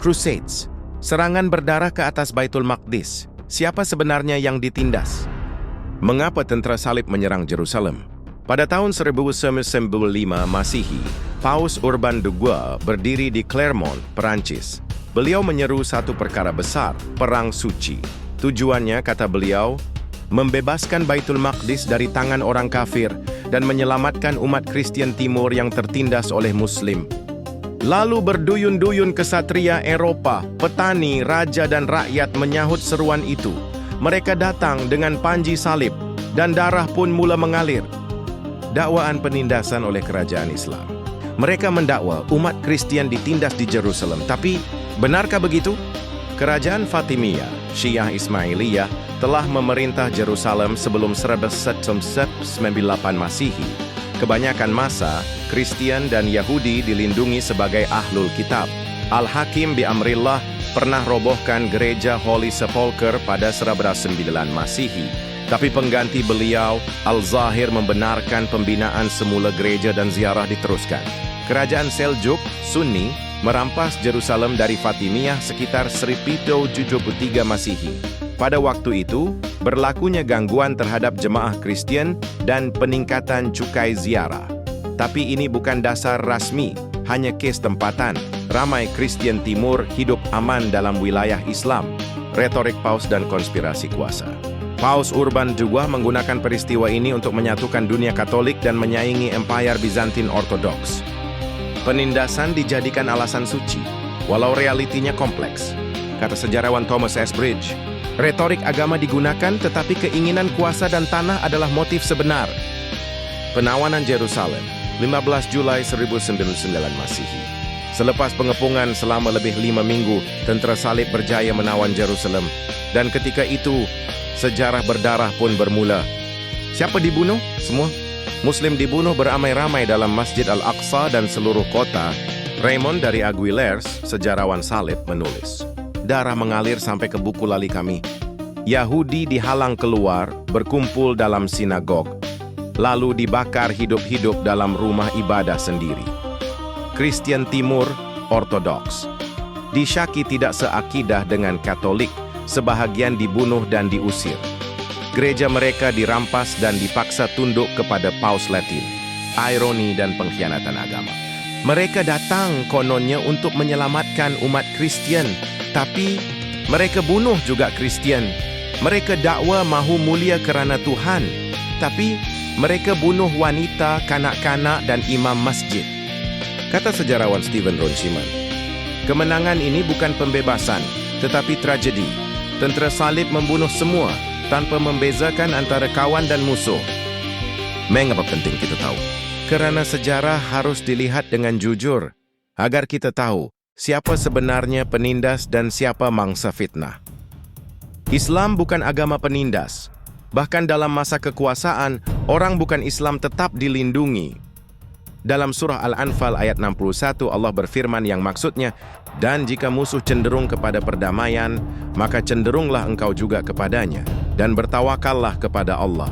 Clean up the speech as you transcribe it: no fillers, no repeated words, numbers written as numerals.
Crusades, serangan berdarah ke atas Baitul Maqdis. Siapa sebenarnya yang ditindas? Mengapa tentara salib menyerang Jerusalem? Pada tahun 1995 Masihi, Paus Urban II berdiri di Clermont, Perancis. Beliau menyeru satu perkara besar, Perang Suci. Tujuannya, kata beliau, membebaskan Baitul Maqdis dari tangan orang kafir dan menyelamatkan umat Kristen Timur yang tertindas oleh Muslim. Lalu berduyun-duyun kesatria Eropa, petani, raja dan rakyat menyahut seruan itu. Mereka datang dengan panji salib dan darah pun mula mengalir. Dakwaan penindasan oleh kerajaan Islam. Mereka mendakwa umat Kristen ditindas di Jerusalem. Tapi, benarkah begitu? Kerajaan Fatimiyah, Syiah Ismailiyah, telah memerintah Jerusalem sebelum 1998 Masihi. Kebanyakan masa, Kristen dan Yahudi dilindungi sebagai Ahlul Kitab. Al-Hakim bi Amrillah pernah robohkan gereja Holy Sepulchre pada 1909 Masihi. Tapi pengganti beliau, Al-Zahir, membenarkan pembinaan semula gereja dan ziarah diteruskan. Kerajaan Seljuk, Sunni, merampas Jerusalem dari Fatimiyah sekitar 1073 Masihi. Pada waktu itu, berlakunya gangguan terhadap jemaah Kristen dan peningkatan cukai ziarah. Tapi ini bukan dasar rasmi, hanya kes tempatan. Ramai Kristen Timur hidup aman dalam wilayah Islam. Retorik paus dan konspirasi kuasa. Paus Urban II menggunakan peristiwa ini untuk menyatukan dunia Katolik dan menyaingi Empire Byzantine Orthodox. Penindasan dijadikan alasan suci, walau realitinya kompleks. Kata sejarawan Thomas S. Bridge, retorik agama digunakan tetapi keinginan kuasa dan tanah adalah motif sebenar. Penawanan Jerusalem, 15 Julai 1909 Masihi. Selepas pengepungan selama lebih 5 minggu, tentara salib berjaya menawan Jerusalem. Dan ketika itu, sejarah berdarah pun bermula. Siapa dibunuh? Semua. Muslim dibunuh beramai-ramai dalam Masjid Al-Aqsa dan seluruh kota. Raymond dari Aguilers, sejarawan salib, menulis, darah mengalir sampai ke buku lali kami. Yahudi dihalang keluar, berkumpul dalam sinagog, lalu dibakar hidup-hidup dalam rumah ibadah sendiri. Kristen Timur, Ortodoks, disyaki tidak seakidah dengan Katolik, sebahagian dibunuh dan diusir. Gereja mereka dirampas dan dipaksa tunduk kepada Paus Latin. Ironi dan pengkhianatan agama. Mereka datang kononnya untuk menyelamatkan umat Kristen, tapi mereka bunuh juga Kristen. Mereka dakwa mahu mulia kerana Tuhan, tapi mereka bunuh wanita, kanak-kanak dan imam masjid. Kata sejarawan Stephen Runciman, kemenangan ini bukan pembebasan, tetapi tragedi. Tentera salib membunuh semua, tanpa membezakan antara kawan dan musuh. Mengapa penting kita tahu? Kerana sejarah harus dilihat dengan jujur, agar kita tahu siapa sebenarnya penindas dan siapa mangsa fitnah. Islam bukan agama penindas. Bahkan dalam masa kekuasaan, orang bukan Islam tetap dilindungi. Dalam surah Al-Anfal ayat 61, Allah berfirman yang maksudnya, dan jika musuh cenderung kepada perdamaian, maka cenderunglah engkau juga kepadanya, dan bertawakallah kepada Allah.